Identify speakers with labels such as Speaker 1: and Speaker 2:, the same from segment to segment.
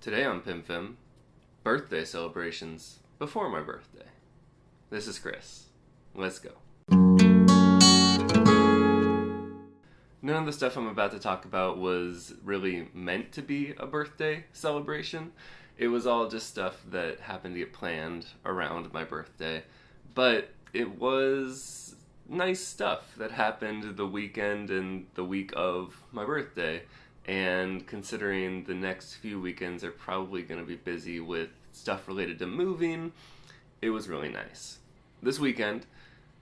Speaker 1: Today on PimFim, birthday celebrations before my birthday. This is Chris. Let's go. None of the stuff I'm about to talk about was really meant to be a birthday celebration. It was all just stuff that happened to get planned around my birthday. But it was nice stuff that happened the weekend and the week of my birthday. And considering the next few weekends are probably going to be busy with stuff related to moving, it was really nice. This weekend,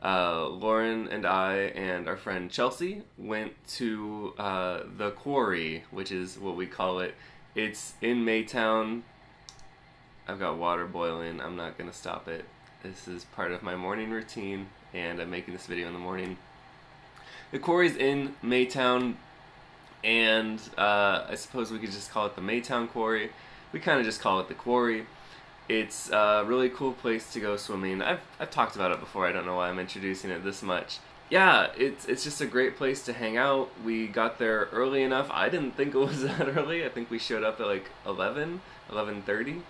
Speaker 1: Lauren and I and our friend Chelsea went to the Quarry, which is what we call it. It's in Maytown. I've got water boiling. I'm not going to stop it. This is part of my morning routine, and I'm making this video in the morning. The Quarry's in Maytown, and I suppose we could just call it the Maytown Quarry. We kind of just call it the Quarry. It's a really cool place to go swimming. I've talked about it before. I don't know why I'm introducing it this much. Yeah, it's just a great place to hang out. We got there early enough. I didn't think it was that early. I think we showed up at like 11:30.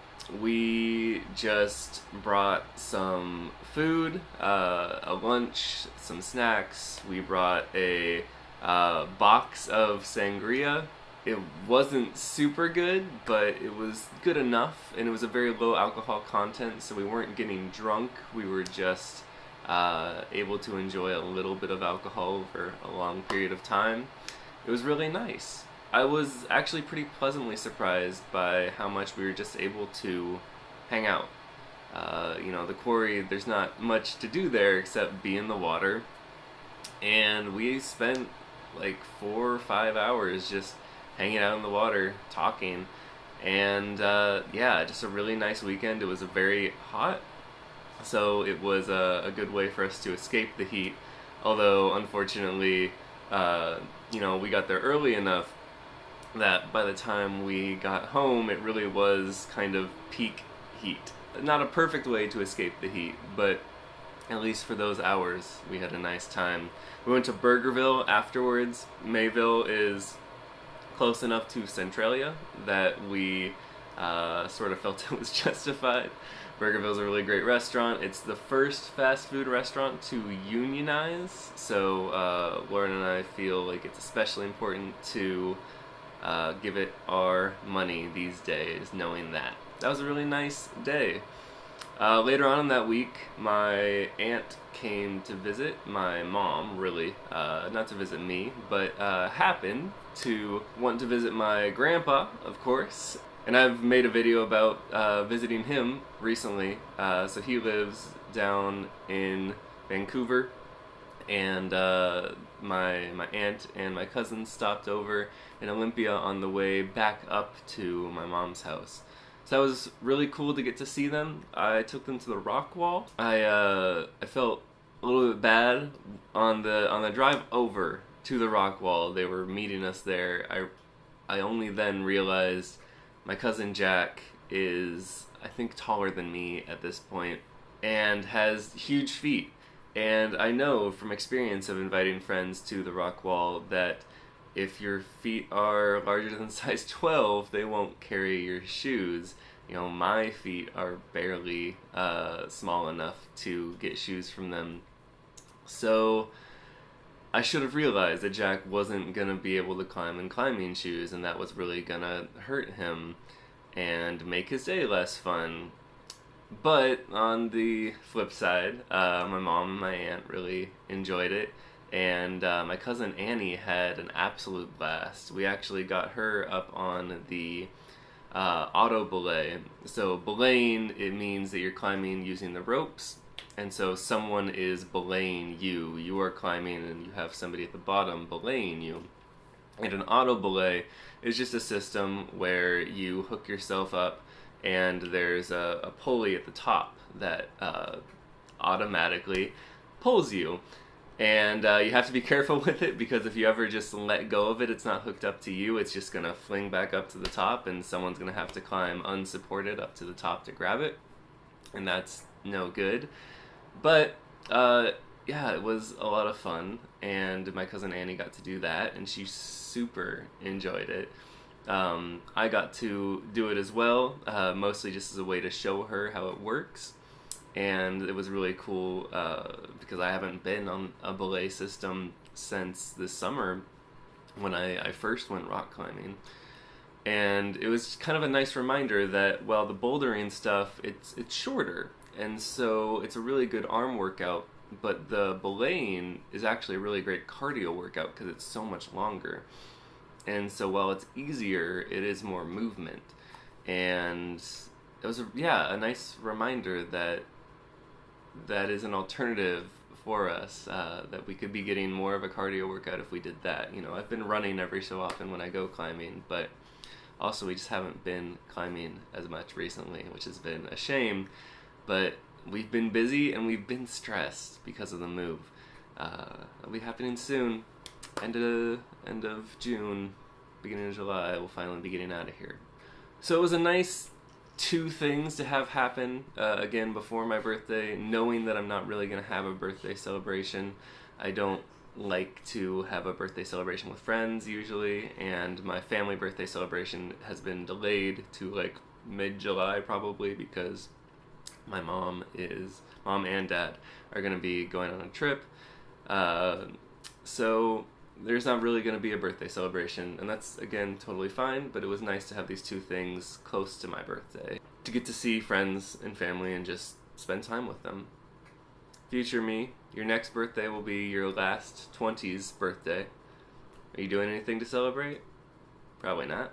Speaker 1: We just brought some food, a lunch, some snacks. We brought a box of sangria. It wasn't super good, but it was good enough, and it was a very low alcohol content, so we weren't getting drunk. We were just able to enjoy a little bit of alcohol over a long period of time. It was really nice. I was actually pretty pleasantly surprised by how much we were just able to hang out. The Quarry, there's not much to do there except be in the water, and we spent like 4 or 5 hours just hanging out in the water, talking, and just a really nice weekend. It was very hot, so it was a good way for us to escape the heat, although unfortunately, we got there early enough that by the time we got home, it really was kind of peak heat. Not a perfect way to escape the heat, but at least for those hours, we had a nice time. We went to Burgerville afterwards. Mayville is close enough to Centralia that we sort of felt it was justified. Burgerville's a really great restaurant. It's the first fast food restaurant to unionize, so Lauren and I feel like it's especially important to give it our money these days, knowing that. That was a really nice day. Later on in that week, my aunt came to visit my mom, really, not to visit me, but happened to want to visit my grandpa, of course. And I've made a video about visiting him recently. So he lives down in Vancouver, and my aunt and my cousin stopped over in Olympia on the way back up to my mom's house. So that was really cool to get to see them. I took them to the rock wall. I felt a little bit bad on the drive over to the rock wall. They were meeting us there. I only then realized my cousin Jack is, I think, taller than me at this point and has huge feet. And I know from experience of inviting friends to the rock wall that if your feet are larger than size 12, they won't carry your shoes. My feet are barely small enough to get shoes from them. So I should have realized that Jack wasn't going to be able to climb in climbing shoes, and that was really going to hurt him and make his day less fun. But on the flip side, my mom and my aunt really enjoyed it. And my cousin Annie had an absolute blast. We actually got her up on the auto belay. So belaying, it means that you're climbing using the ropes. And so someone is belaying you. You are climbing and you have somebody at the bottom belaying you. And an auto belay is just a system where you hook yourself up and there's a pulley at the top that automatically pulls you. And you have to be careful with it, because if you ever just let go of it, it's not hooked up to you. It's just going to fling back up to the top, and someone's going to have to climb unsupported up to the top to grab it. And that's no good. But, it was a lot of fun, and my cousin Annie got to do that, and she super enjoyed it. I got to do it as well, mostly just as a way to show her how it works. And it was really cool because I haven't been on a belay system since this summer when I first went rock climbing. And it was kind of a nice reminder that while the bouldering stuff, it's shorter, and so it's a really good arm workout, but the belaying is actually a really great cardio workout because it's so much longer. And so while it's easier, it is more movement. And it was a nice reminder that that is an alternative for us, that we could be getting more of a cardio workout if we did that. You know, I've been running every so often when I go climbing, but also we just haven't been climbing as much recently, which has been a shame. But we've been busy and we've been stressed because of the move. It'll be happening soon. End of June, beginning of July, we'll finally be getting out of here. So it was a nice two things to have happen again before my birthday, knowing that I'm not really going to have a birthday celebration. I don't like to have a birthday celebration with friends usually, and my family birthday celebration has been delayed to like mid-July probably because my mom and dad are going to be going on a trip. So there's not really going to be a birthday celebration, and that's, again, totally fine, but it was nice to have these two things close to my birthday, to get to see friends and family and just spend time with them. Future me, your next birthday will be your last 20s birthday. Are you doing anything to celebrate? Probably not.